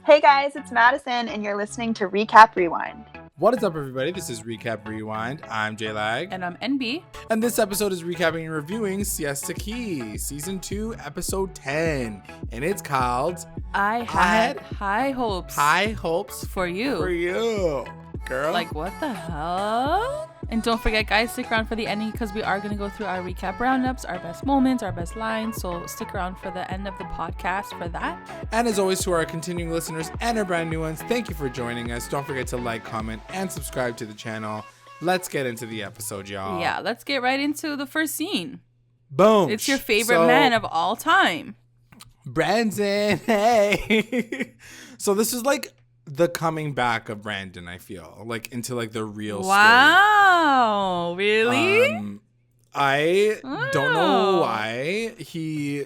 Hey guys, it's Madison, and you're listening to Recap Rewind. What is up, everybody? This is Recap Rewind. I'm JLAG. And I'm NB. And this episode is recapping and reviewing Siesta Season 2, Episode 10. And it's called... I had high hopes. High hopes for you. For you, girl. Like, what the hell? And don't forget, guys, stick around for the ending because we are going to go through our recap roundups, our best moments, our best lines. So stick around for the end of the podcast for that. And as always, to our continuing listeners and our brand new ones, thank you for joining us. Don't forget to like, comment, and subscribe to the channel. Let's get into the episode, y'all. Yeah, let's get right into the first scene. Boom. It's your favorite man of all time. Brandon. Hey. So this is like the coming back of Brandon, I feel. Like into like the real story. Wow. Really? I don't know why. He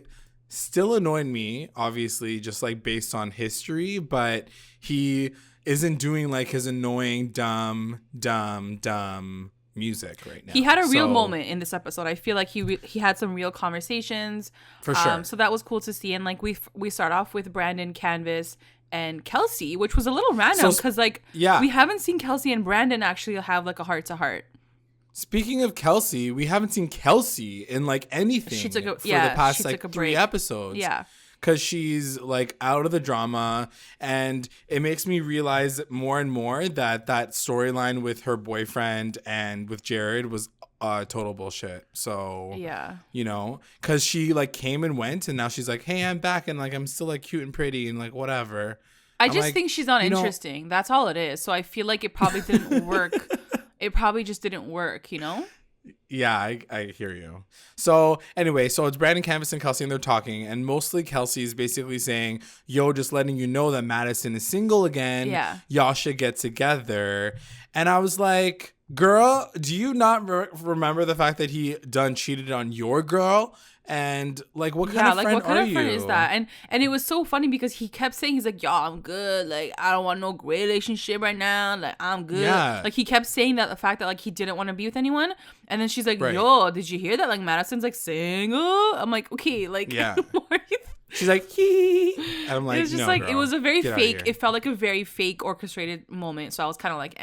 still annoyed me, obviously, just like based on history, but he isn't doing like his annoying dumb music right now. He had a real moment in this episode. I feel like he had some real conversations. For sure. So that was cool to see. And like we start off with Brandon, Canvas, and Kelsey, which was a little random because we haven't seen Kelsey and Brandon actually have like a heart-to-heart. Speaking of Kelsey, we haven't seen Kelsey in like anything for the past like 3 episodes. Yeah. Because she's like out of the drama, and it makes me realize more and more that storyline with her boyfriend and with Jared was total bullshit. So yeah, you know, because she like came and went, and now she's like, hey, I'm back, and like I'm still like cute and pretty and like whatever. I just think she's not interesting. That's all it is. So I feel like it probably didn't work. It probably just didn't work, you know? Yeah, I hear you. So anyway, so it's Brandon, Canvas, and Kelsey, and they're talking, and mostly Kelsey's basically saying, yo, just letting you know that Madison is single again. Yeah. Y'all should get together. And I was like, girl, do you not remember the fact that he done cheated on your girl? And like, what kind of friend what kind are of friend you? is that? And it was so funny because he kept saying, he's like, yo, I'm good. Like, I don't want no relationship right now. Like, I'm good. Yeah. Like, he kept saying that, the fact that like he didn't want to be with anyone. And then she's like, yo, did you hear that? Like, Madison's like single. I'm like, okay, like, yeah. what are you She's like, hee. And I'm like, it was just no, like, girl, it was a very get fake, it felt like a very fake orchestrated moment. So I was kind of like,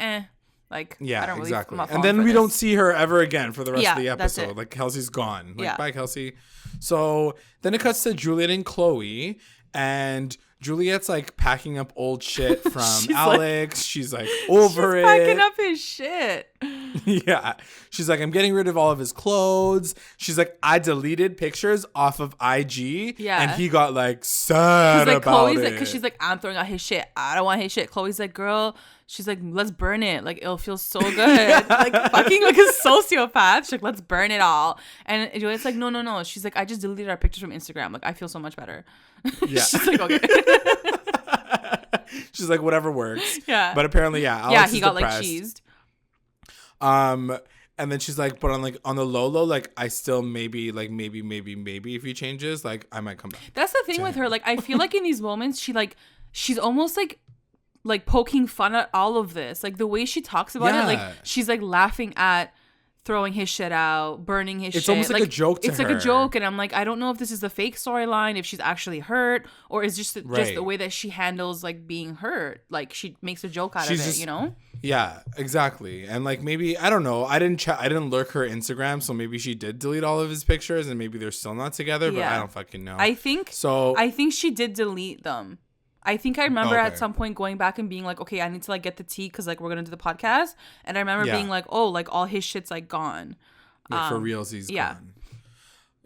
like, yeah, I don't really, exactly. I'm not And then we this. don't see her ever again for the rest of the that's episode. it. Like, Kelsey's gone. Like, Yeah. bye, Kelsey. So then it cuts to Juliette and Chloe, and Juliette's like packing up old shit from Alex. She's like over it. Packing up his shit. Yeah. She's like, I'm getting rid of all of his clothes. She's like, I deleted pictures off of IG. Yeah. And he got like sad like, about Chloe's it. like, because she's like, I'm throwing out his shit. I don't want his shit. Chloe's like, girl, she's like, let's burn it. Like, it'll feel so good. Like, fucking like a sociopath. She's like, let's burn it all. And Juliette's like, no. She's like, I just deleted our pictures from Instagram. Like, I feel so much better. Yeah. She's like, okay. She's like, whatever works. Yeah. But apparently, Alex he is got depressed. like cheesed. And then she's like, but on the low, like I still maybe if he changes, like I might come back. That's the thing with her. Like, I feel like in these moments, she's almost like poking fun at all of this. Like, the way she talks about it, like she's like laughing at throwing his shit out, burning his shit. It's almost like a joke to her. It's like a joke, and I'm like, I don't know if this is the fake storyline, if she's actually hurt, or is just the way that she handles like being hurt. Like, she makes a joke out of it, you know? Yeah, exactly. And like, maybe, I don't know. I didn't lurk her Instagram, so maybe she did delete all of his pictures, and maybe they're still not together. But I don't fucking know. I think she did delete them. I think I remember at some point going back and being like, okay, I need to like get the tea because like we're gonna do the podcast, and I remember being like, oh, like all his shit's like gone. Like, for reals, he's gone.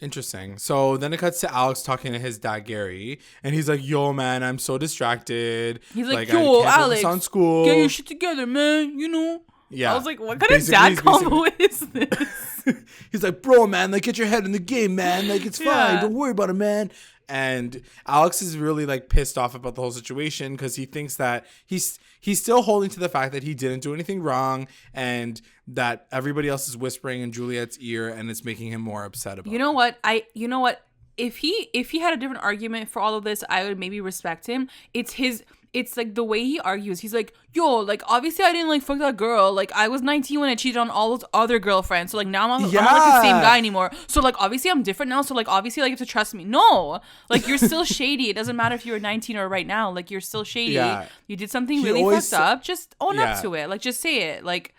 Interesting. So then it cuts to Alex talking to his dad Gary, and he's like, yo, man, I'm so distracted. He's like, yo, I can't Alex, on school. Get your shit together, man. You know. Yeah. I was like, what kind of dad combo is this? He's like, bro, man, like, get your head in the game, man. Like, it's fine. Don't worry about it, man. And Alex is really like pissed off about the whole situation because he thinks that he's still holding to the fact that he didn't do anything wrong, and that everybody else is whispering in Juliette's ear, and it's making him more upset about it. You know what? if he had a different argument for all of this, I would maybe respect him. It's like the way he argues. He's like, yo, like, obviously I didn't like fuck that girl. Like, I was 19 when I cheated on all those other girlfriends. So like now I'm not like the same guy anymore. So like obviously I'm different now. So like obviously like you have to trust me. No, like you're still shady. It doesn't matter if you were 19 or right now. Like you're still shady. Yeah. You did something really fucked up. Just own up to it. Like just say it. Like.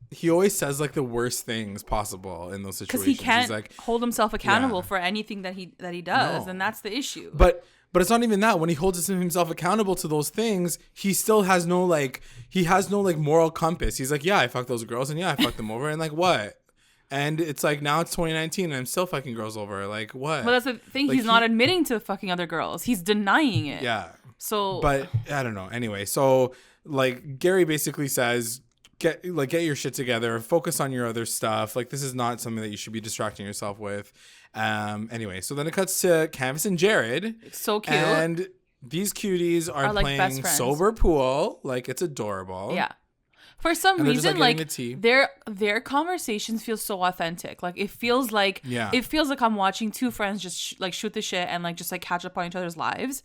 He always says like the worst things possible in those situations. Because he can't He's like, hold himself accountable for anything that he does, and that's the issue. But it's not even that. When he holds himself accountable to those things, he still has no like moral compass. He's like, yeah, I fucked those girls, and yeah, I fucked them over, and like what? And it's like now it's 2019, and I'm still fucking girls over. Like what? Well, that's the thing. Like, he's not admitting to fucking other girls. He's denying it. Yeah. So. But I don't know. Anyway, so like Gary basically says, get your shit together, focus on your other stuff. Like this is not something that you should be distracting yourself with. Anyway, so then it cuts to Candace and Jared. So cute. And these cuties are like playing sober pool. Like it's adorable. Yeah. For some reason, like their conversations feel so authentic. Like it feels like I'm watching two friends just shoot the shit and like just like catch up on each other's lives.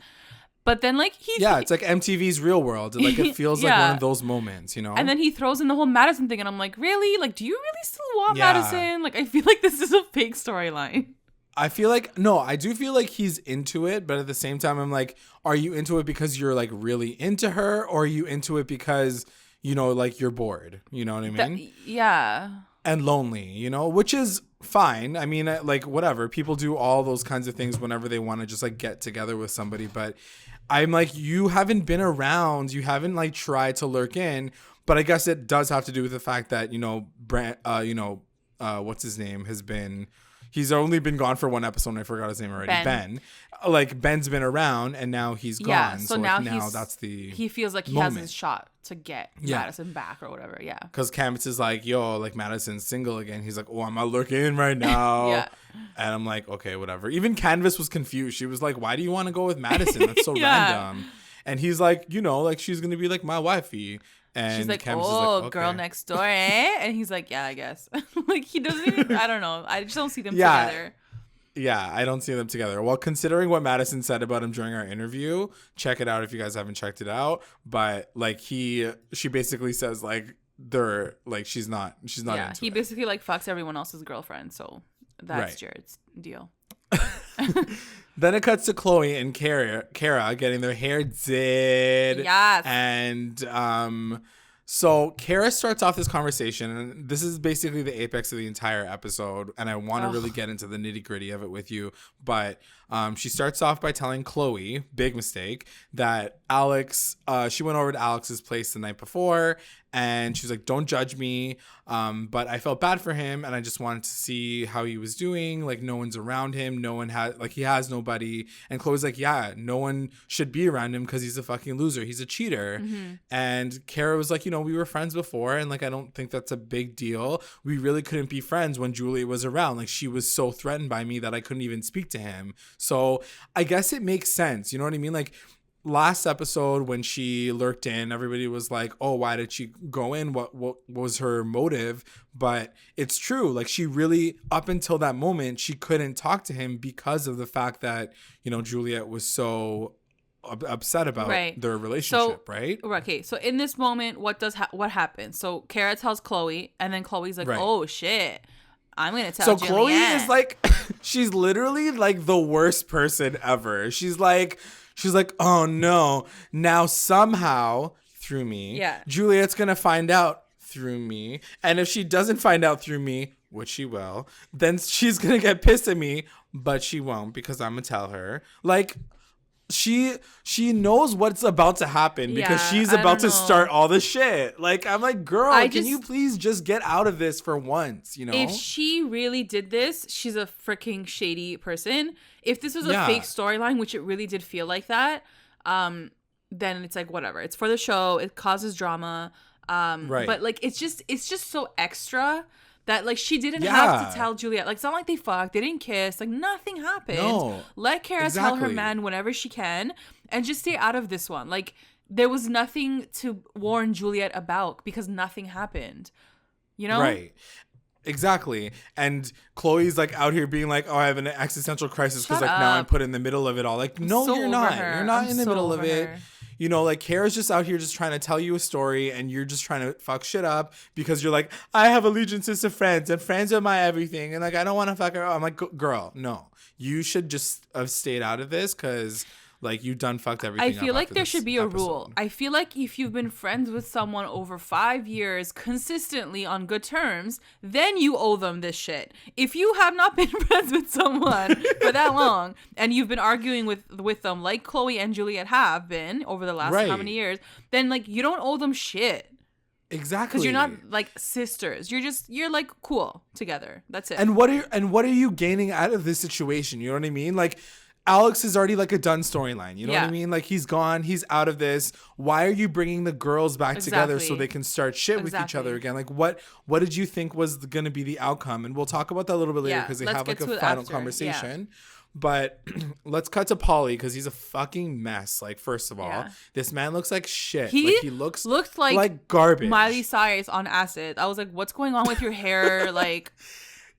But then, like, it's like MTV's Real World. Like, it feels like one of those moments, you know? And then he throws in the whole Madison thing, and I'm like, really? Like, do you really still want Madison? Like, I feel like this is a fake storyline. I do feel like he's into it, but at the same time, I'm like, are you into it because you're, like, really into her? Or are you into it because, you know, like, you're bored? You know what I mean? Yeah. And lonely, you know? Which is fine. I mean, like, whatever. People do all those kinds of things whenever they want to just, like, get together with somebody, but I'm like, you haven't been around. You haven't like tried to lurk in. But I guess it does have to do with the fact that, you know, what's his name he's only been gone for one episode and I forgot his name already. Ben. Like Ben's been around and now he's gone. Yeah, so now that's the he feels like he has his shot to get Madison back or whatever. Yeah. Because Candace is like, yo, like Madison's single again. He's like, oh, I'm not lurking in right now. Yeah. And I'm like, okay, whatever. Even Candace was confused. She was like, why do you want to go with Madison? That's so random. And he's like, you know, like she's gonna be like my wifey. And she's like, Candace is like, okay. Girl next door, eh? And he's like, yeah, I guess. Like he doesn't even, I don't know. I just don't see them together. Yeah, I don't see them together. Well, considering what Madison said about him during our interview, check it out if you guys haven't checked it out. But like she basically says like they're like she's not into he basically like fucks everyone else's girlfriend. So that's Jared's deal. Then it cuts to Chloe and Kara getting their hair did. Yes. And so Kara starts off this conversation, and this is basically the apex of the entire episode, and I want to really get into the nitty-gritty of it with you, but she starts off by telling Chloe, big mistake, that Alex, she went over to Alex's place the night before, and she's like, don't judge me, but I felt bad for him, and I just wanted to see how he was doing. Like, no one's around him. No one has, like, he has nobody. And Chloe's like, yeah, no one should be around him because he's a fucking loser. He's a cheater. Mm-hmm. And Kara was like, you know, we were friends before, and, like, I don't think that's a big deal. We really couldn't be friends when Julia was around. Like, she was so threatened by me that I couldn't even speak to him. So I guess it makes sense. You know what I mean? Like, last episode when she lurked in, everybody was like, oh, why did she go in? What was her motive? But it's true. Like, she really, up until that moment, she couldn't talk to him because of the fact that, you know, Juliette was so upset about their relationship, right? Okay, so in this moment, what happens? So Kara tells Chloe, and then Chloe's like, oh shit, I'm gonna tell Juliette. So Chloe is like, she's literally like the worst person ever. She's like, oh no, now somehow through me, Juliette's gonna find out through me, and if she doesn't find out through me, which she will, then she's gonna get pissed at me, but she won't because I'm gonna tell her. Like, she knows what's about to happen because she's about to start all the shit. Like, I'm like, girl, can you please just get out of this for once, you know? If she really did this, she's a freaking shady person. If this was a fake storyline, which it really did feel like that, then it's like, whatever. It's for the show. It causes drama. But, like, it's just so extra that, like, she didn't have to tell Juliette. Like, it's not like they fucked. They didn't kiss. Like, nothing happened. No, let Kara tell her man whenever she can and just stay out of this one. Like, there was nothing to warn Juliette about because nothing happened. You know? Right. Exactly. And Chloe's like out here being like, oh, I have an existential crisis because like now I'm put in the middle of it all. Like, no, so you're not. her. You're not I'm in the so middle of over it. her. You know, like Kara's just out here just trying to tell you a story and you're just trying to fuck shit up because you're like, I have allegiances to friends and friends are my everything. And like, I don't want to fuck her. I'm like, girl, no. You should just have stayed out of this because like you done fucked everything I feel up like after there this should be a episode. rule. I feel like if you've been friends with someone over 5 years consistently on good terms, then you owe them this shit. If you have not been friends with someone for that long and you've been arguing with them like Chloe and Juliette have been over the last how many years, then like you don't owe them shit. Exactly. Because you're not like sisters. You're like cool together. That's it. And what are you gaining out of this situation? You know what I mean? Like Alex is already like a done storyline. You know what I mean? Like he's gone. He's out of this. Why are you bringing the girls back together so they can start shit with each other again? Like what did you think was going to be the outcome? And we'll talk about that a little bit later because they have like a final conversation. Yeah. But let's cut to Pauly because he's a fucking mess. Like, first of all, this man looks like shit. He looks like garbage. Miley Cyrus on acid. I was like, what's going on with your hair? Like,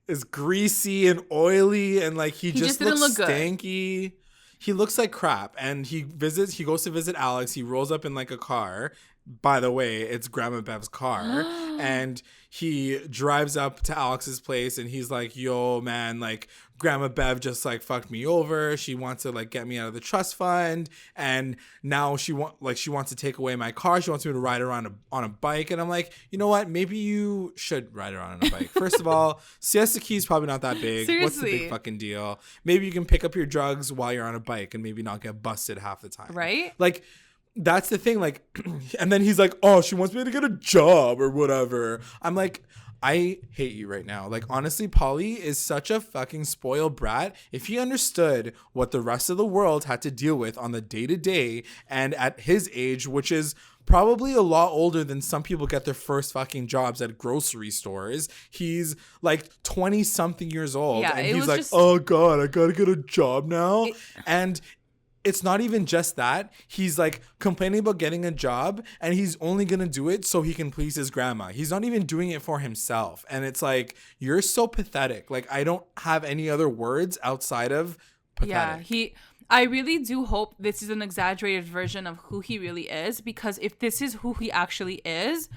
is greasy and oily and like he just looks look stanky. Good. He looks like crap. And he goes to visit Alex. He rolls up in like a car. By the way, it's Grandma Bev's car. And he drives up to Alex's place and he's like, yo, man, like Grandma Bev just like fucked me over. She wants to like get me out of the trust fund. And now she wants to take away my car. She wants me to ride around on a bike. And I'm like, you know what? Maybe you should ride around on a bike. First of all, Siesta Key's probably not that big. Seriously. What's the big fucking deal? Maybe you can pick up your drugs while you're on a bike and maybe not get busted half the time. Right? Like, that's the thing. Like, and then he's like, oh, she wants me to get a job or whatever. I'm like, I hate you right now. Like, honestly, Pauly is such a fucking spoiled brat. If he understood what the rest of the world had to deal with on the day-to-day and at his age, which is probably a lot older than some people get their first fucking jobs at grocery stores. He's like 20 something years old and he's like, oh God, I gotta get a job now. And it's not even just that. He's like complaining about getting a job and he's only going to do it so he can please his grandma. He's not even doing it for himself. And it's like, you're so pathetic. Like, I don't have any other words outside of pathetic. Yeah, I really do hope this is an exaggerated version of who he really is, because if this is who he actually is,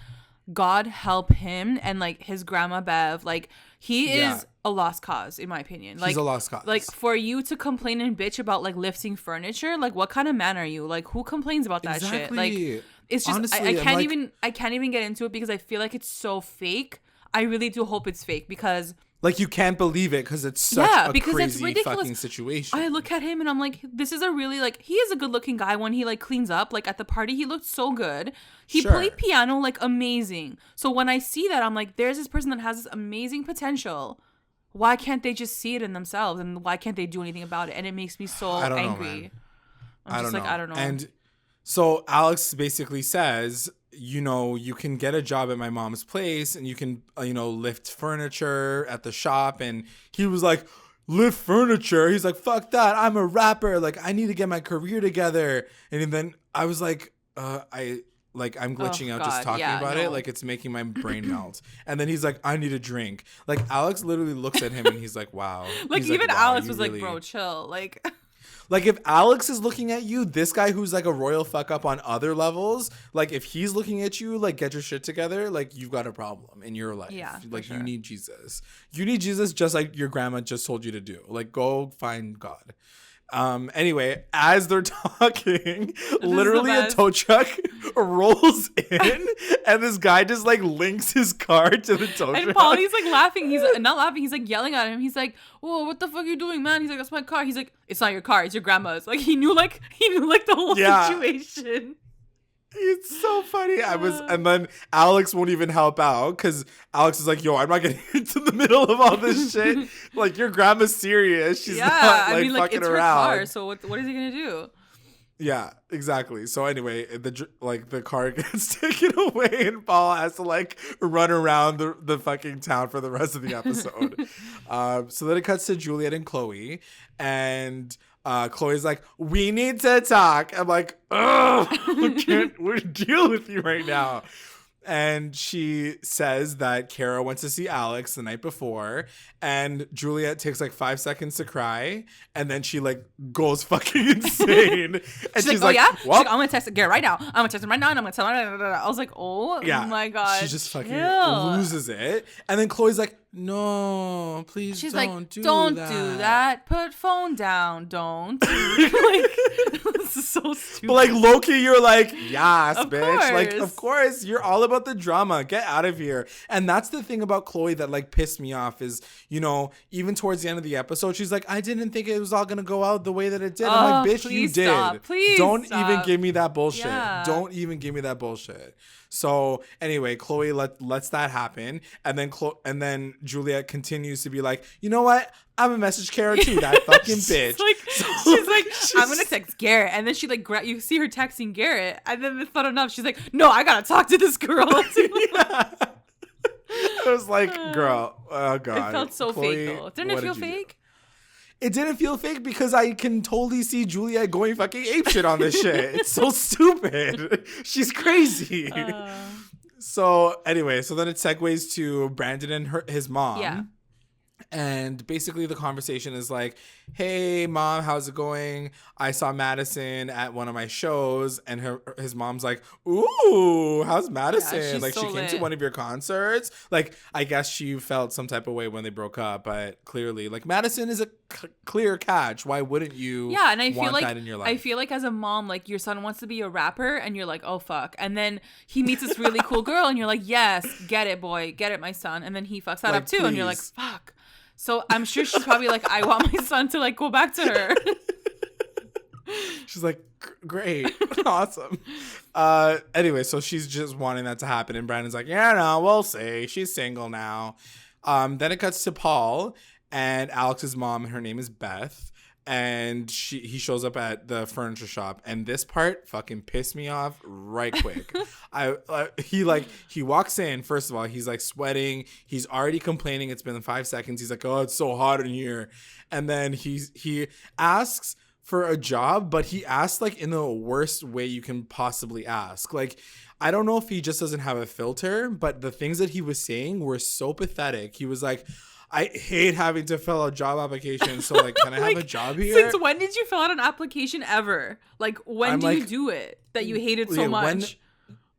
God help him and like his grandma Bev. Like, he is a lost cause, in my opinion. Like, he's a lost cause. Like, for you to complain and bitch about like lifting furniture, like what kind of man are you? Like, who complains about that shit? Like, it's just honestly, I can't even get into it because I feel like it's so fake. I really do hope it's fake because like you can't believe it because it's such a crazy fucking situation. I look at him and I'm like, this is a really like, he is a good looking guy when he like cleans up. Like at the party, he looked so good. He played piano like amazing. So when I see that, I'm like, there's this person that has this amazing potential. Why can't they just see it in themselves? And why can't they do anything about it? And it makes me so angry. I don't know. And so Alex basically says, you know, you can get a job at my mom's place and you can, you know, lift furniture at the shop. And he was like, lift furniture? He's like, fuck that. I'm a rapper. Like, I need to get my career together. And then I was like, I'm glitching out just talking about it. Like, it's making my brain melt. And then he's like, I need a drink. Like, Alex literally looks at him and he's like, wow. Like, he's even like, wow, Alex was like, bro, chill. Like, if Alex is looking at you, this guy who's like a royal fuck up on other levels, like if he's looking at you, like, get your shit together, like you've got a problem in your life. Yeah, like you need Jesus. You need Jesus just like your grandma just told you to do. Like, go find God. Anyway, as they're talking, literally a tow truck rolls in and this guy just like links his car to the tow truck. And Pauly's like laughing. He's not laughing. He's like yelling at him. He's like, whoa, what the fuck are you doing, man? He's like, that's my car. He's like, it's not your car. It's your grandma's. Like, he knew the whole situation. It's so funny. And then Alex won't even help out because Alex is like, yo, I'm not getting into the middle of all this shit. Like, your grandma's serious. She's not like fucking it's around. Her car, so what is he gonna do? Yeah, exactly. So anyway, the car gets taken away and Paul has to like run around the fucking town for the rest of the episode. So then it cuts to Juliette and Chloe, and Chloe's like, we need to talk. I'm like, oh, I can't deal with you right now. And she says that Kara went to see Alex the night before, and Juliette takes like 5 seconds to cry, and then she like goes fucking insane. And she's like, oh yeah? Well, like, I'm gonna text Garrett right now. I'm gonna text him right now, and I'm gonna tell her. I was like, oh my God. She just fucking loses it. And then Chloe's like, no, please she's don't like, do don't that. do that. Put phone down. Don't. Like, this is so stupid. But like Loki, you're like, yes, of bitch. Course. Like, of course, you're all about the drama. Get out of here. And that's the thing about Chloe that like pissed me off is, you know, even towards the end of the episode, she's like, I didn't think it was all gonna go out the way that it did. I'm like, bitch, you stop. did. Please don't stop. even give me that bullshit. Yeah. Don't even give me that bullshit. So anyway, Chloe lets that happen, and then Juliette continues to be like, you know what? I'm a message Kara too. That fucking bitch. She's like, I'm gonna text Garrett, and then she like you see her texting Garrett, and then it's not enough. She's like, no, I gotta talk to this girl. Yeah. I was like, girl, oh god. It felt so Chloe, fake though. Didn't it feel fake? It didn't feel fake because I can totally see Juliette going fucking apeshit on this shit. It's so stupid. She's crazy. So anyway, so then it segues to Brandon and his mom. Yeah. And basically the conversation is like, hey, mom, how's it going? I saw Madison at one of my shows. And his mom's like, ooh, how's Madison? Yeah, like, so she came to one of your concerts. Like, I guess she felt some type of way when they broke up. But clearly, like, Madison is a clear catch. Why wouldn't you and I want feel like, that in your life? I feel like as a mom, like, your son wants to be a rapper. And you're like, oh, fuck. And then he meets this really cool girl. And you're like, yes, get it, boy. Get it, my son. And then he fucks that like, up, too. please. And you're like, fuck. So I'm sure she's probably like, I want my son to like go back to her. She's like, great. Awesome. Anyway, so she's just wanting that to happen. And Brandon's like, yeah, no, we'll see. She's single now. Then it cuts to Paul and Alex's mom. Her name is Beth. And he shows up at the furniture shop, and this part fucking pissed me off right quick. He walks in. First of all, he's like sweating. He's already complaining. It's been 5 seconds. He's like, oh, it's so hot in here. And then he asks for a job, but he asks like in the worst way you can possibly ask. Like, I don't know if he just doesn't have a filter, but the things that he was saying were so pathetic. He was like, I hate having to fill out job applications. So, like, can I have a job here? Since when did you fill out an application ever? Like, when do you do it that you hate it so much?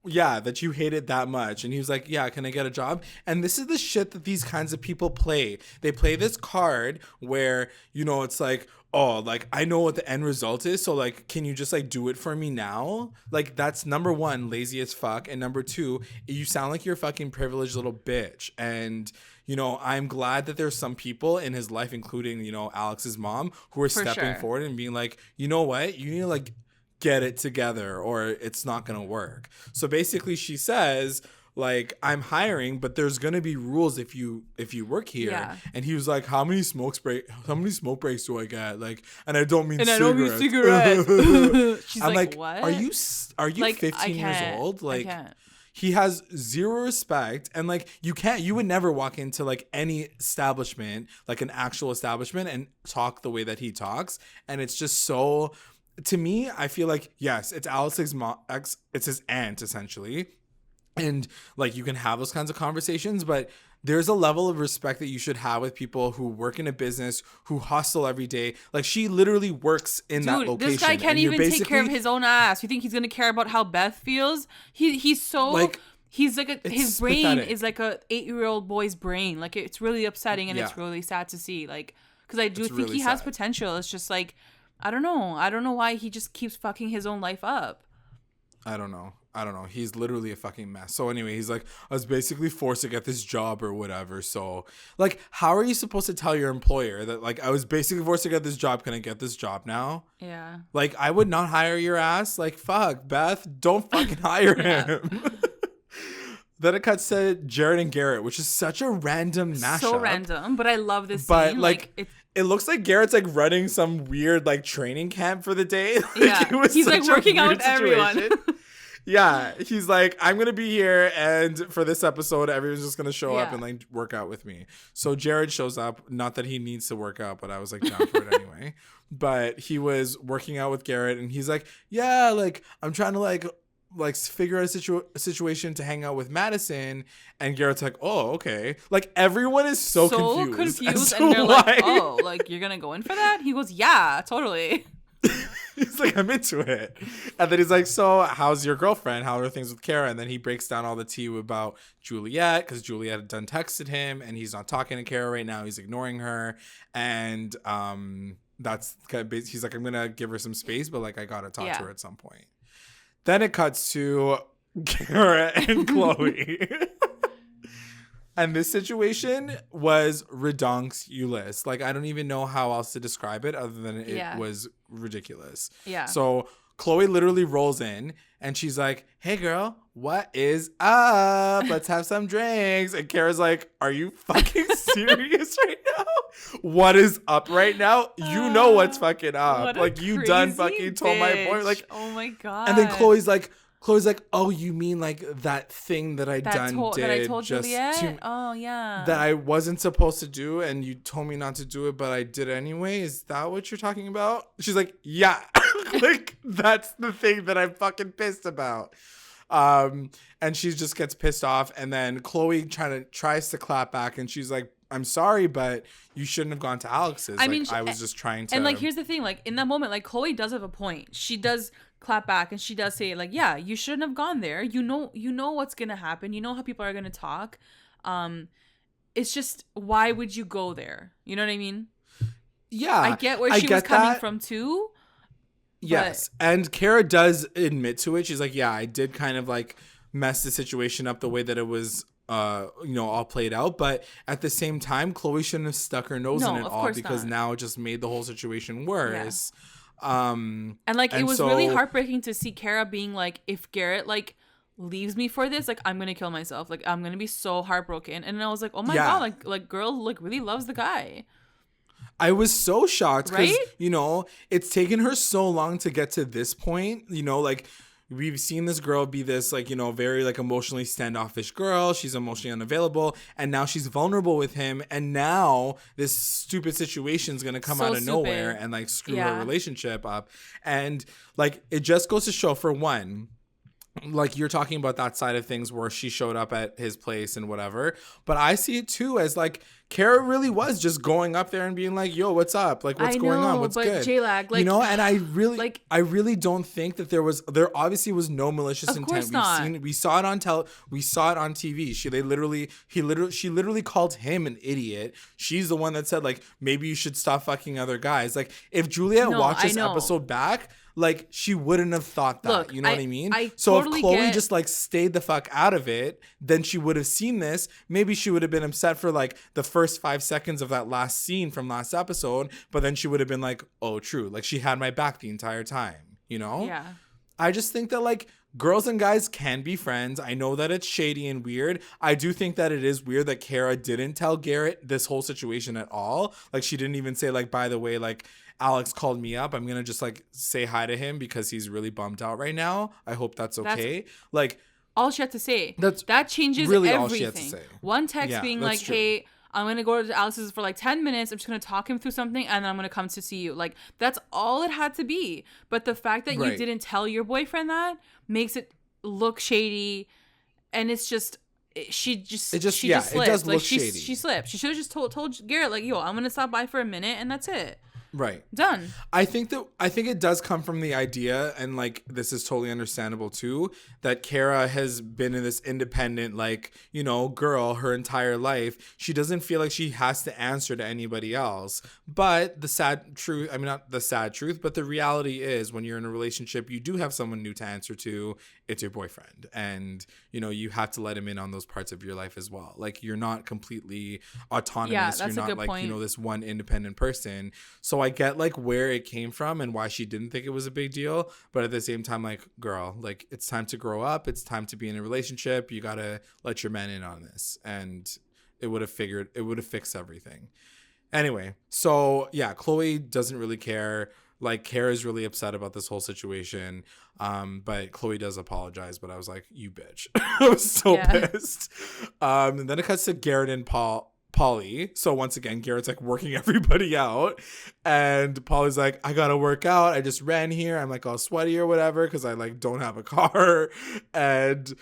That you hate it that much. And he was like, yeah, can I get a job? And this is the shit that these kinds of people play. They play this card where, you know, it's like, oh, like, I know what the end result is. So, like, can you just, like, do it for me now? Like, that's number one, lazy as fuck. And number two, you sound like you're a fucking privileged little bitch. And, you know, I'm glad that there's some people in his life, including, you know, Alex's mom, who are stepping forward and being like, you know what? You need to, like, get it together or it's not going to work. So basically she says, like, I'm hiring, but there's going to be rules if you work here. Yeah. And he was like, how many smoke breaks do I get? Like, and I don't mean cigarettes. I don't mean cigarettes. She's like, what? Are you like, 15 years old? Like, I can't. He has zero respect, and like you would never walk into like any establishment, like an actual establishment, and talk the way that he talks. And it's just so, to me, I feel like, yes, it's Alex's it's his aunt essentially. And like you can have those kinds of conversations, but there's a level of respect that you should have with people who work in a business, who hustle every day. Like, she literally works in that location. This guy can't even take care of his own ass. You think he's gonna care about how Beth feels? He's so like, he's like his brain pathetic. Is like a 8-year-old boy's brain. Like, it's really upsetting and it's really sad to see. Like, because I do think really he has potential. It's just like, I don't know why he just keeps fucking his own life up. I don't know. He's literally a fucking mess. So anyway, he's like, I was basically forced to get this job or whatever. So, like, how are you supposed to tell your employer that, like, I was basically forced to get this job? Can I get this job now? Yeah. Like, I would not hire your ass. Like, fuck, Beth, don't fucking hire him. Then it cuts to Jared and Garrett, which is such a random mashup. So random, but I love this scene. But, like it looks like Garrett's like running some weird like training camp for the day. Like, yeah, he's like working out with everyone. Yeah, he's like, I'm gonna be here, and for this episode, everyone's just gonna show up and like work out with me. So Jared shows up. Not that he needs to work out, but I was like down for it anyway. But he was working out with Garrett, and he's like, yeah, like I'm trying to like like figure out a situation to hang out with Madison, and Garrett's like, oh, okay. Like everyone is so confused and they're like, oh, like you're gonna go in for that? He goes, yeah, totally. He's like, I'm into it. And then he's like, so how's your girlfriend? How are things with Kara? And then he breaks down all the tea about Juliette, because Juliette had done texted him and he's not talking to Kara right now. He's ignoring her. And that's kind of he's like, I'm going to give her some space, but like, I got to talk to her at some point. Then it cuts to Kara and Chloe. And this situation was redonkulous. Like, I don't even know how else to describe it other than it was ridiculous. Yeah. So Chloe literally rolls in and she's like, hey, girl, what is up? Let's have some drinks. And Kara's like, are you fucking serious right now? What is up right now? You know what's fucking up. Like, you done fucking told my boy. Like, oh my God. And then Chloe's like, oh, you mean like that thing that I that I told just Juliette? Oh, yeah. That I wasn't supposed to do and you told me not to do it, but I did anyway? Is that what you're talking about? She's like, yeah. Like, that's the thing that I'm fucking pissed about. And she just gets pissed off. And then Chloe tries to clap back and she's like, I'm sorry, but you shouldn't have gone to Alex's. I mean, I was just trying to. And like, here's the thing. Like, in that moment, like, Chloe does have a point. She does clap back and she does say, like, yeah, you shouldn't have gone there. You know what's gonna happen. You know how people are gonna talk. It's just, why would you go there? You know what I mean? Yeah, I get where she was coming from too. Yes, and Kara does admit to it. She's like, yeah, I did kind of like mess the situation up the way that it was all played out, but at the same time, Chloe shouldn't have stuck her nose in it all, because now it just made the whole situation worse. Yeah. It was really heartbreaking to see Kara being like, if Garrett like leaves me for this, like, I'm gonna kill myself, like, I'm gonna be so heartbroken. And I was like, oh my God, like girl like really loves the guy. I was so shocked because it's taken her so long to get to this point. Like, we've seen this girl be this, like, very, like, emotionally standoffish girl. She's emotionally unavailable. And now she's vulnerable with him. And now this stupid situation is going to come out of nowhere and, like, screw her relationship up. And, like, it just goes to show, for one, like, you're talking about that side of things where she showed up at his place and whatever. But I see it, too, as, like, Kara really was just going up there and being like, yo, what's up? Like, what's going on? What's good? JLAG, like, and I really don't think that there obviously was no malicious intent. We saw it on TV. She literally called him an idiot. She's the one that said, like, maybe you should stop fucking other guys. Like, if Juliette watched this episode back, like, she wouldn't have thought that. Look, you know what I mean? So if Chloe just, like, stayed the fuck out of it, then she would have seen this. Maybe she would have been upset for, like, the first 5 seconds of that last scene from last episode, but then she would have been like, oh, true. Like, she had my back the entire time, Yeah. I just think that, like, girls and guys can be friends. I know that it's shady and weird. I do think that it is weird that Kara didn't tell Garrett this whole situation at all. Like, she didn't even say, like, by the way, like, Alex called me up. I'm going to just, like, say hi to him because he's really bummed out right now. I hope that's okay. Like, all she had to say. That changes really everything. All she had to say. One text being like, true. Hey, I'm going to go to Alex's for like 10 minutes. I'm just going to talk him through something and then I'm going to come to see you. Like, that's all it had to be. But the fact that you didn't tell your boyfriend that makes it look shady. And it's just, she slipped. It does look shady. She slipped. She should have just told Garrett, like, yo, I'm going to stop by for a minute and that's it. Right. Done. I think it does come from the idea, and like this is totally understandable too, that Kara has been in this independent, like, girl her entire life. She doesn't feel like she has to answer to anybody else. But the sad truth, I mean, not the sad truth, but the reality is when you're in a relationship, you do have someone new to answer to. It's your boyfriend. And, you have to let him in on those parts of your life as well. Like, you're not completely autonomous. Yeah, that's you're not like, point. This one independent person. So I get like where it came from and why she didn't think it was a big deal. But at the same time, like, girl, like, it's time to grow up. It's time to be in a relationship. You got to let your man in on this. And it would have fixed everything. Anyway, so yeah, Chloe doesn't really care. Like, Kara's really upset about this whole situation. But Chloe does apologize, but I was like, you bitch. I was so pissed. And then it cuts to Garrett and Pauly. So once again, Garrett's like working everybody out, and Pauly's like, I gotta work out. I just ran here. I'm like all sweaty or whatever because I like don't have a car, and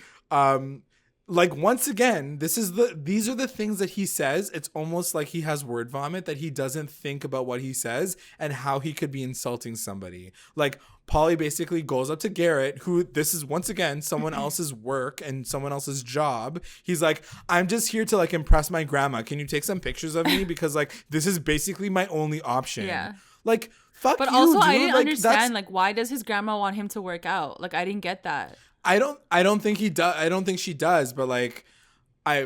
like once again, these are the things that he says. It's almost like he has word vomit, that he doesn't think about what he says and how he could be insulting somebody. Like Pauly basically goes up to Garrett, who this is once again someone else's work and someone else's job. He's like, I'm just here to like impress my grandma. Can you take some pictures of me? Because like this is basically my only option. Yeah. Like fuck But you, also dude. I didn't Like, understand like why does his grandma want him to work out? Like I didn't get that. I don't think he does. I don't think she does. But like,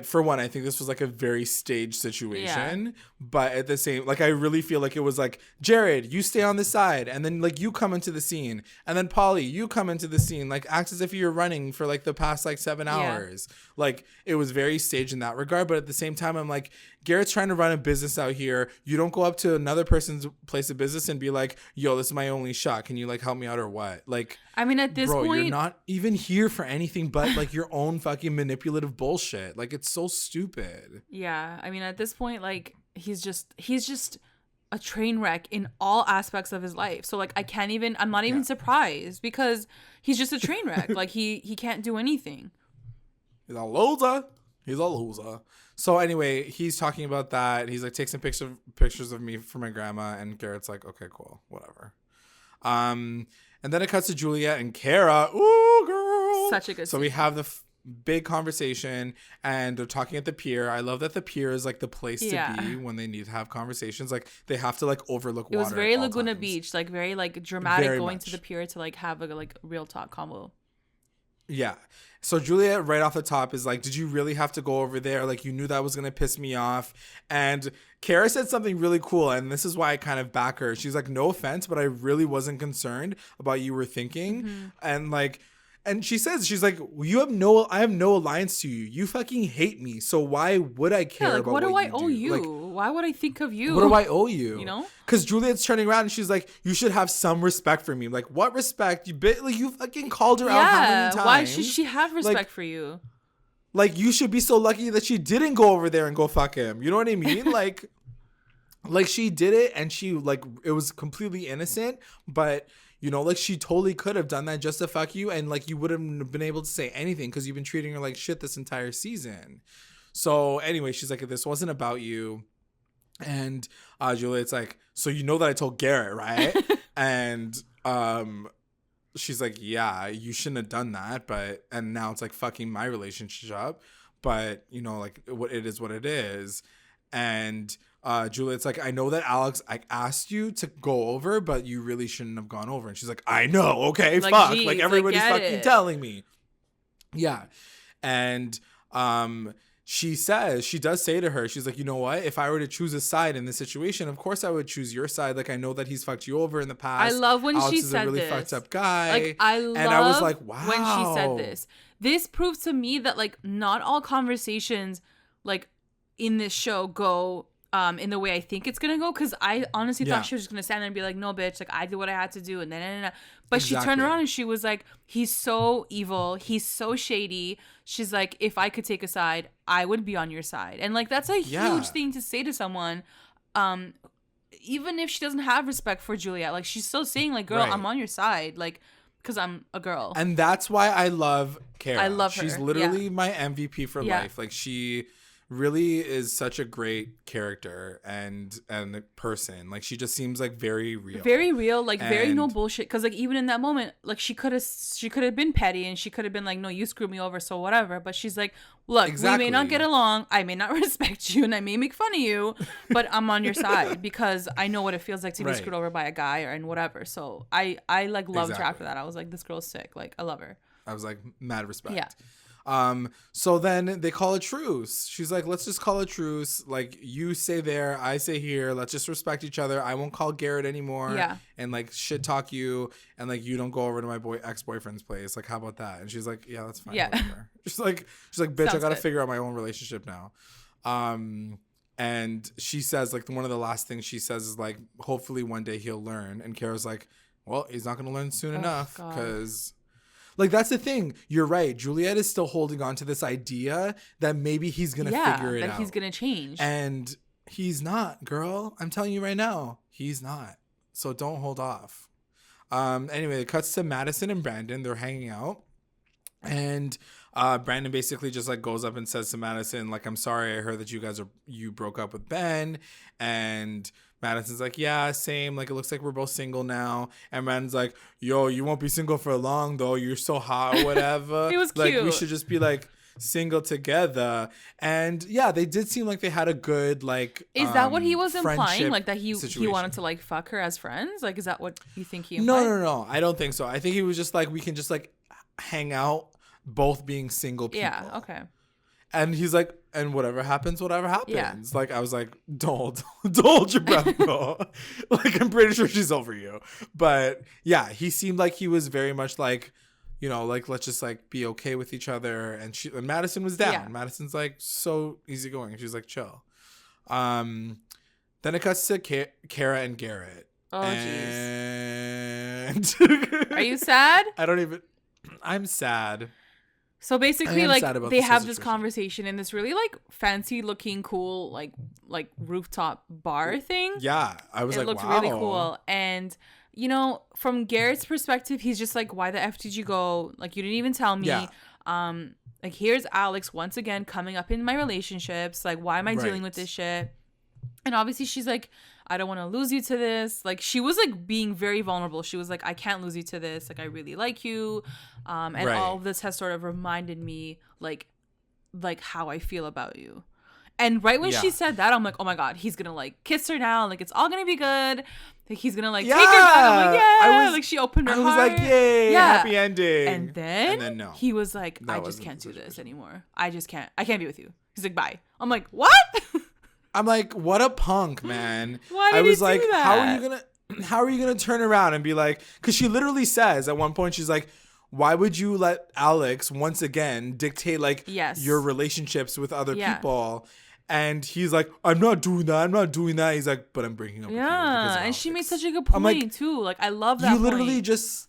for one, I think this was like a very staged situation. Yeah. But at the same, like, I really feel like it was like, Jared, you stay on the side, and then like you come into the scene, and then Pauly, you come into the scene, like act as if you're running for like the past like 7 hours. Yeah. Like it was very staged in that regard. But at the same time, I'm like, Garrett's trying to run a business out here. You don't go up to another person's place of business and be like, yo, this is my only shot. Can you like help me out or what? Like, I mean, at this point, you're not even here for anything but like your own fucking manipulative bullshit. Like it's so stupid. Yeah. I mean, at this point, like he's just a train wreck in all aspects of his life. So like I'm not even surprised because he's just a train wreck. Like he can't do anything. He's a loser. So anyway, he's talking about that. He's like, take some pictures of me for my grandma, and Garrett's like, okay, cool, whatever. And then it cuts to Juliette and Kara. Ooh, girl. Such a good So scene. we have the big conversation, and they're talking at the pier. I love that the pier is like the place to be when they need to have conversations. Like they have to like overlook water. It was very at all Laguna times. Beach, like very like dramatic, very going much. to the pier to like have a like real talk convo. Yeah. So Juliette right off the top is like, did you really have to go over there? Like you knew that was going to piss me off. And Kara said something really cool. And this is why I kind of back her. She's like, no offense, but I really wasn't concerned about you were thinking. Mm-hmm. And like, and she says, she's like, I have no alliance to you. You fucking hate me. So why would I care about what you do? What do I owe you? Like, why would I think of you? What do I owe you? You know? Because Juliet's turning around and she's like, you should have some respect for me. Like, what respect? You fucking called her out how many times? Why should she have respect for you? Like, you should be so lucky that she didn't go over there and go fuck him. You know what I mean? Like she did it and she, like, it was completely innocent. But, you know, like, she totally could have done that just to fuck you. And, like, you wouldn't have been able to say anything because you've been treating her like shit this entire season. So, anyway, she's like, this wasn't about you. And Juliet's like, so you know that I told Garrett, right? And she's like, yeah, you shouldn't have done that. And now it's like fucking my relationship up. But, you know, like it is what it is. And Juliet's like, I know that Alex, I asked you to go over, but you really shouldn't have gone over. And she's like, I know. Okay, like, fuck. Geez, like everybody's fucking telling me. Yeah. And she does say to her, she's like, you know what? If I were to choose a side in this situation, of course I would choose your side. Like, I know that he's fucked you over in the past. I love when Alex she is said a really this. fucked up guy. Like, I was like, wow. When she said this. This proves to me that, like, not all conversations, like, in this show go in the way I think it's gonna go. Because I honestly thought she was just gonna stand there and be like, no, bitch, like, I did what I had to do. And then, But she turned around and she was like, he's so evil. He's so shady. She's like, if I could take a side, I would be on your side. And, like, that's a huge thing to say to someone. Even if she doesn't have respect for Juliette, like, she's still saying, like, girl, I'm on your side. Like, because I'm a girl. And that's why I love Kara. I love her. She's literally my MVP for life. Like, she really is such a great character and person. Like, she just seems like very real, like, very no bullshit. Because, like, even in that moment, like, she could have been petty and she could have been like, no, you screwed me over, so whatever. But she's like, look, we may not get along, I may not respect you, and I may make fun of you, but I'm on your side because I know what it feels like to be screwed over by a guy and whatever. So I like loved her after that. I was like, this girl's sick. Like, I love her. I was like, mad respect. Yeah. So then they call a truce. She's like, let's just call a truce. Like, you say there, I say here. Let's just respect each other. I won't call Garrett anymore. Yeah. And like shit talk you. And like, you don't go over to my ex-boyfriend's place. Like, how about that? And she's like, yeah, that's fine. Yeah. Whatever. She's like, bitch, I gotta figure out my own relationship now. And she says, like, one of the last things she says is like, hopefully one day he'll learn. And Kara's like, well, he's not gonna learn soon enough because. Like, that's the thing. You're right. Juliette is still holding on to this idea that maybe he's going to figure it out. that he's going to change. And he's not, girl. I'm telling you right now. He's not. So don't hold off. Anyway, it cuts to Madison and Brandon. They're hanging out. And Brandon basically just like goes up and says to Madison, like, I'm sorry, I heard that you broke up with Ben. And Madison's like, yeah, same. Like, it looks like we're both single now. And Brandon's like, yo, you won't be single for long, though. You're so hot or whatever. It was like, cute. we should just be like single together. And yeah, they did seem like they had a good like is that what he was implying, like that he wanted to like fuck her as friends? Like, is that what you think he implied? No, I don't think so. I think he was just like, we can just like hang out both being single people. Yeah, okay. And he's like, and whatever happens. Yeah. Like, I was like, don't hold your breath, bro. Like, I'm pretty sure she's over you. But yeah, he seemed like he was very much like, you know, like, let's just like be okay with each other. And Madison was down. Yeah. Madison's like so easygoing. She's like, chill. Then it cuts to Kara and Garrett. Oh, jeez. And are you sad? I'm sad. So basically, like, they have this situation. conversation in this really like fancy looking, cool, like rooftop bar thing. Yeah, I was like, wow. It looked really cool. And, you know, from Garrett's perspective, he's just like, why the F did you go? Like, you didn't even tell me. Yeah. Like, here's Alex once again coming up in my relationships. Like, why am I dealing with this shit? And obviously she's like, I don't want to lose you to this. Like, she was like being very vulnerable. She was like, I can't lose you to this. Like, I really like you. And all of this has sort of reminded me like how I feel about you. And right when she said that, I'm like, oh my God, he's going to like kiss her now. Like, it's all going to be good. Like, he's going to like take her back. I'm like, yeah. Like, she opened her heart. I was like, yay, happy ending. And then no. He was like, I just can't do this anymore. I can't be with you. He's like, bye. I'm like, what? I'm like, what a punk, man. Why did I was he like, do that? how are you gonna turn around and be like, because she literally says at one point, she's like, why would you let Alex once again dictate like your relationships with other people? And he's like, I'm not doing that. He's like, but I'm breaking up with you. Yeah, and she made such a good point too. Like, I love that. You literally just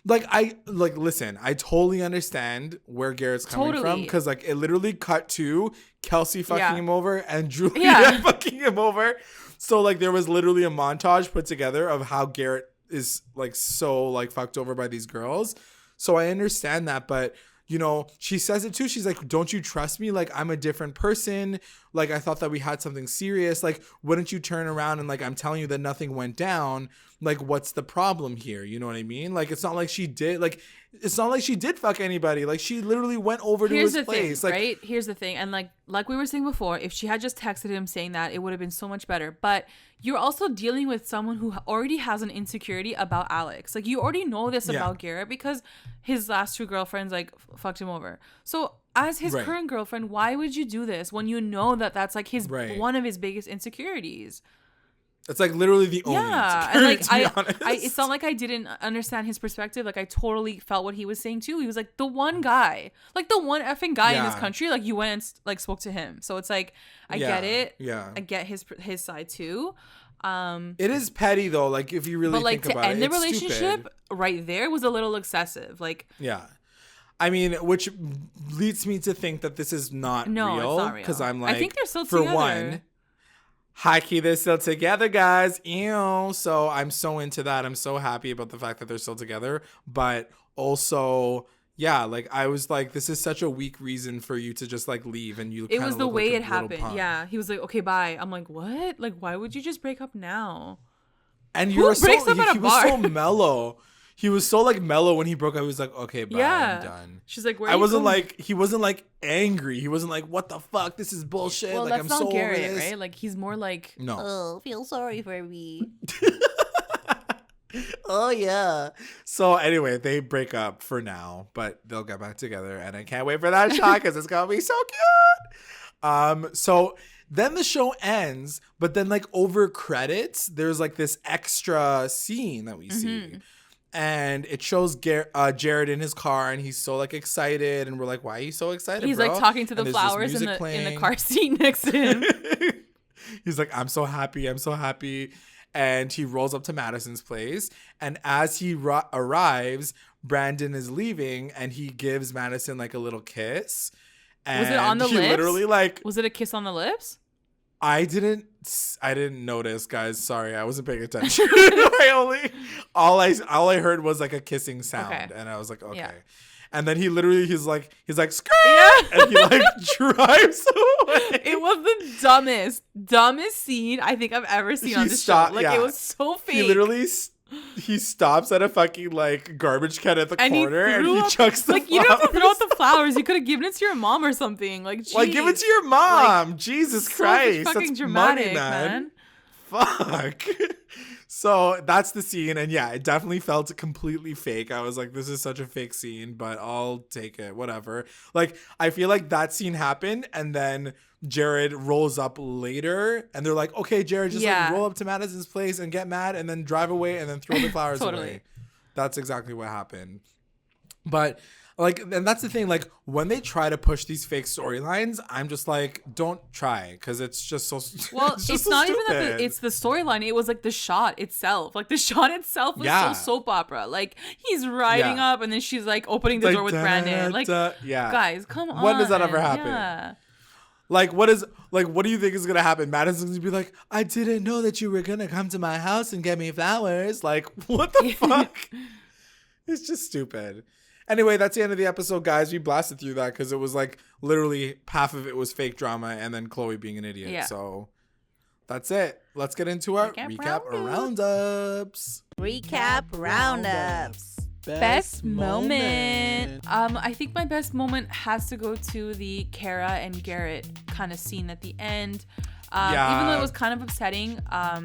listen, I totally understand where Garrett's coming from, because like it literally cut to Kelsey fucking him over and Juliette fucking him over. So like there was literally a montage put together of how Garrett is like so like fucked over by these girls. So I understand that, but you know, she says it too. She's like, don't you trust me? Like, I'm a different person. Like, I thought that we had something serious. Like, wouldn't you turn around and like, I'm telling you that nothing went down. Like, what's the problem here? You know what I mean? Like, it's not like she did fuck anybody. Like, she literally went over to his place. Thing, right? Here's the thing. And like we were saying before, if she had just texted him saying that, it would have been so much better. But you're also dealing with someone who already has an insecurity about Alex. Like, you already know this about Garrett because his last two girlfriends like fucked him over. So as his current girlfriend, why would you do this when you know that that's like his one of his biggest insecurities? It's like literally the only and like I it's not like I didn't understand his perspective. Like, I totally felt what he was saying too. He was like the one guy, like the one effing guy in this country. Like, you went and like spoke to him. So it's like, I get it. Yeah, I get his side too. It is petty though. Like, if you really think about it, to end the relationship right there was a little excessive. Like, I mean, which leads me to think that this is not real. It's not real. Because I'm like, I think they're still for together. one, high key, they're still together, guys. Ew. So I'm so into that. I'm so happy about the fact that they're still together. But also, yeah, like I was like, this is such a weak reason for you to just like leave, and you. It was the way it happened. Yeah, he was like, okay, bye. I'm like, what? Like, why would you just break up now? And you were so he was so mellow. He was so like mellow when he broke up. He was like, okay, bye, I'm done. She's like, where? He wasn't like angry. He wasn't like, what the fuck? This is bullshit. Well, like, that's I'm not so Garrett, over this. right? Like, he's more like, no. Oh, feel sorry for me. Oh yeah. So anyway, they break up for now, but they'll get back together, and I can't wait for that shot because it's gonna be so cute. So then the show ends, but then like over credits, there's like this extra scene that we see. And it shows Jared in his car, and he's so like excited, and we're like, "Why are you so excited?" He's bro? like talking to the flowers in the car seat next to him. He's like, "I'm so happy, I'm so happy," and he rolls up to Madison's place. And as he arrives, Brandon is leaving, and he gives Madison like a little kiss. And was it on the lips? Literally like, was it a kiss on the lips? I didn't notice, guys. Sorry, I wasn't paying attention. All I heard was like a kissing sound, and I was like, okay. Yeah. And then he's like skirt, and he like drives away. It was the dumbest scene I think I've ever seen on this show. Like it was so fake. He literally he stops at a fucking like garbage can at the corner and he chucks the flowers. You don't have to throw out the flowers. You could have given it to your mom or something. Like, geez. Like give it to your mom. Like, Jesus Christ, fucking that's dramatic, money, man. Fuck. So that's the scene, and yeah, it definitely felt completely fake. I was like, this is such a fake scene, but I'll take it, whatever. Like, I feel like that scene happened, and then Jared rolls up later, and they're like, okay, Jared, just like roll up to Madison's place and get mad, and then drive away, and then throw the flowers away. That's exactly what happened. But like, and that's the thing, like when they try to push these fake storylines, I'm just like, don't try, because it's just so well, it's not stupid. Even that it's the storyline, it was like the shot itself. Like the shot itself was so soap opera. Like he's riding up, and then she's like opening the door with Brandon. Like guys, come on. When does that ever happen? Like, what do you think is going to happen? Madison's going to be like, I didn't know that you were going to come to my house and get me flowers. Like, what the fuck? It's just stupid. Anyway, that's the end of the episode, guys. We blasted through that because it was like literally half of it was fake drama and then Chloe being an idiot. Yeah. So that's it. Let's get into our recap roundups. Recap roundups. Best moment. I think my best moment has to go to the Kara and Garrett kind of scene at the end. Even though it was kind of upsetting, I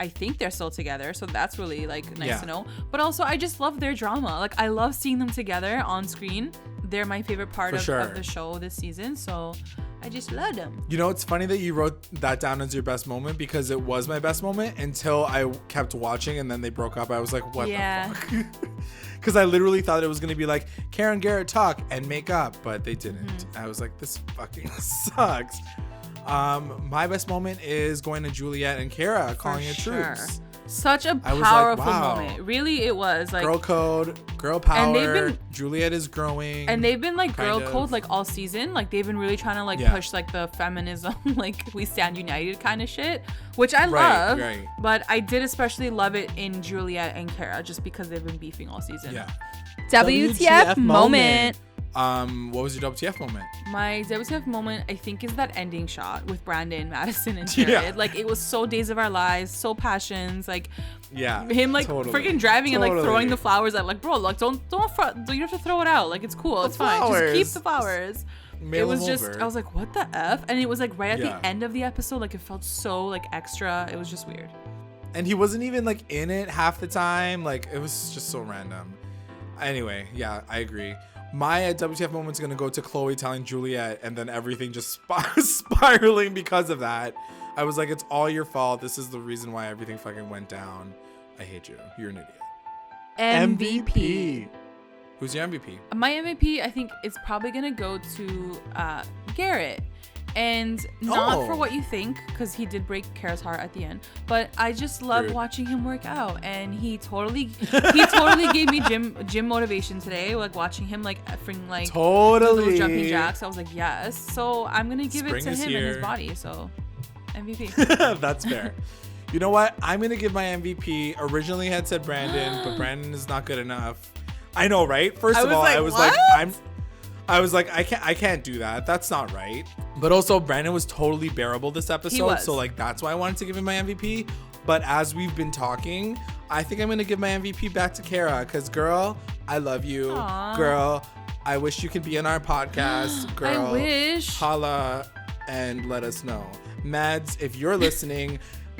think they're still together, so that's really like nice to know. But also, I just love their drama. Like, I love seeing them together on screen. They're my favorite part of the show this season, so I just love them. You know, it's funny that you wrote that down as your best moment, because it was my best moment until I kept watching and then they broke up. I was like, what the fuck? Because I literally thought it was going to be like Kara and Garrett talk and make up, but they didn't. Mm-hmm. I was like, this fucking sucks. My best moment is going to Juliette and Kara calling a truce. Such a powerful moment. Really, it was like girl code, girl power. Juliette is growing, and they've been like girl code like all season. Like they've been really trying to like push like the feminism, like we stand united kind of shit, which I love. Right. But I did especially love it in Juliette and Kara just because they've been beefing all season. Yeah. WTF moment. What was your WTF moment? My WTF moment, I think, is that ending shot with Brandon, Madison, and Jared. Yeah. Like, it was so Days of Our Lives, so passions. Like, him like freaking driving and like throwing the flowers at, like, bro, like don't you have to throw it out. Like, it's cool, it's fine. Just keep the flowers. It was just, I was like, what the F? And it was like right at the end of the episode, like it felt so like extra. It was just weird. And he wasn't even like in it half the time. Like, it was just so random. Anyway, yeah, I agree. My WTF moment's going to go to Chloe telling Juliette, and then everything just spiraling because of that. I was like, it's all your fault. This is the reason why everything fucking went down. I hate you. You're an idiot. MVP. Who's your MVP? My MVP, I think, is probably going to go to Garrett. And not for what you think, because he did break Kara's heart at the end, but I just love watching him work out, and he totally gave me gym motivation today, like watching him like effing like do jumping jacks. I was like, yes. So I'm gonna give it to him and his body. So MVP. That's fair. You know what? I'm gonna give my MVP. Originally had said Brandon, but Brandon is not good enough. I know, right? First of all, I was like, I can't do that. That's not right. But also, Brandon was totally bearable this episode. So, like, that's why I wanted to give him my MVP. But as we've been talking, I think I'm going to give my MVP back to Kara. Because, girl, I love you. Aww. Girl, I wish you could be on our podcast. Girl, I wish. Holla and let us know. Mads, if you're listening,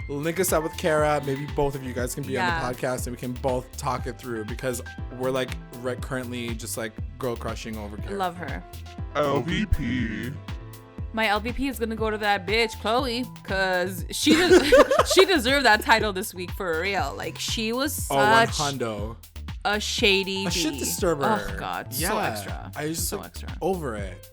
link us up with Kara. Maybe both of you guys can be on the podcast and we can both talk it through, because we're like currently just like girl crushing over Kara. Love her. LVP. My LVP is gonna go to that bitch Chloe, cause she deserved that title this week for real. Like, she was such a shady a shit bee. disturber. Oh God, so extra. I just so like, extra. over it.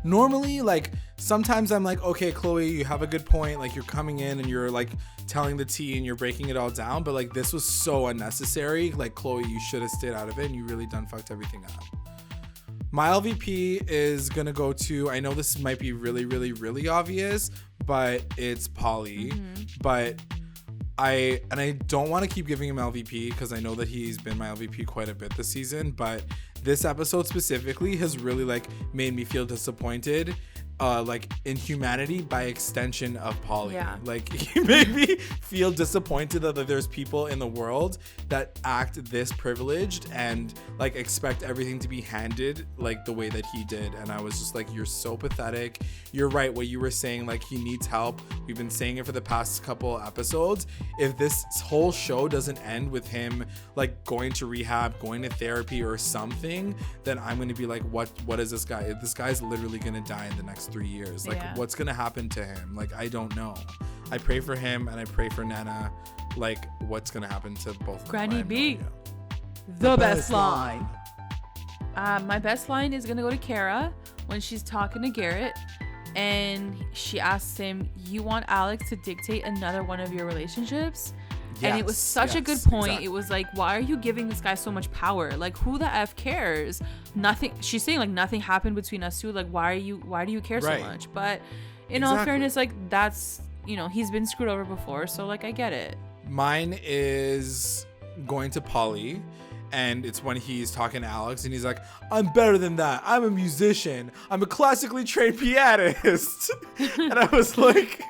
Normally, like sometimes I'm like, okay, Chloe, you have a good point. Like you're coming in and you're like telling the tea and you're breaking it all down. But like this was so unnecessary. Like Chloe, you should have stayed out of it and you really done fucked everything up. My LVP is gonna go to, I know this might be really, really, really obvious, but it's Pauly. But I don't want to keep giving him LVP because I know that he's been my LVP quite a bit this season, but this episode specifically has really like made me feel disappointed like in humanity by extension of Pauly. Yeah. Like he made me feel disappointed that there's people in the world that act this privileged and like expect everything to be handed like the way that he did. And I was just like, you're so pathetic. You're right. What you were saying, like he needs help. We've been saying it for the past couple episodes. If this whole show doesn't end with him like going to rehab, going to therapy or something, then I'm going to be like, what is this guy? This guy's literally going to die in the next 3 years. Like what's going to happen to him? Like, I don't know. I pray for him and I pray for Nana. Like what's going to happen to both of them? Granny B. No The best line. My best line is going to go to Kara when she's talking to Garrett. And she asks him, you want Alex to dictate another one of your relationships? And it was such a good point. Exactly. It was like, why are you giving this guy so much power? Like, who the F cares? Nothing. She's saying like nothing happened between us two. Like, why do you care so much? But in all fairness, like that's, you know, he's been screwed over before. So like, I get it. Mine is going to Pauly. And it's when he's talking to Alex and he's like, I'm better than that. I'm a musician. I'm a classically trained pianist. And I was like,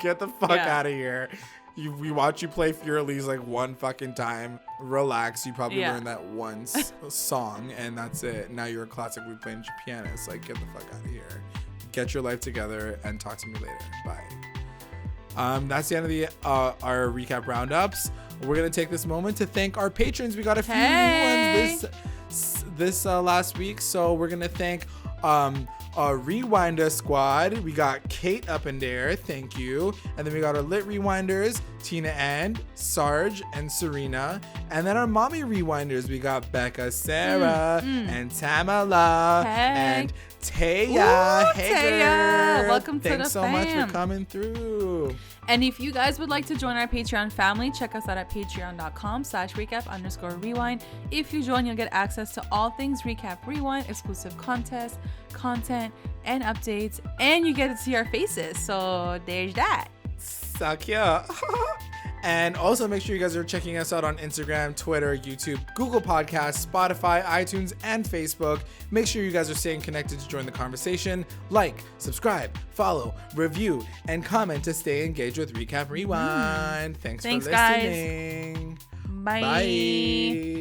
get the fuck out of here. We watch you play Furley's like one fucking time. Relax. You probably learned that one song and that's it. Now you're a classically trained pianist. Like, get the fuck out of here. Get your life together and talk to me later. Bye. That's the end of the our recap roundups. We're gonna take this moment to thank our patrons. We got a few new ones this last week, so we're gonna thank our Rewinder squad. We got Kate up in there, thank you, and then we got our Lit Rewinders, Tina and Sarge and Serena, and then our Mommy Rewinders. We got Becca, Sarah, and Tamala, and Taya. Hey, Taya. Welcome to the fam. Thanks so much for coming through. And if you guys would like to join our Patreon family, check us out at patreon.com/recap_rewind. If you join, you'll get access to all things Recap Rewind, exclusive contests, content, and updates. And you get to see our faces. So there's that. So cute. And also make sure you guys are checking us out on Instagram, Twitter, YouTube, Google Podcasts, Spotify, iTunes, and Facebook. Make sure you guys are staying connected to join the conversation. Like, subscribe, follow, review, and comment to stay engaged with Recap Rewind. Thanks for listening. Guys. Bye.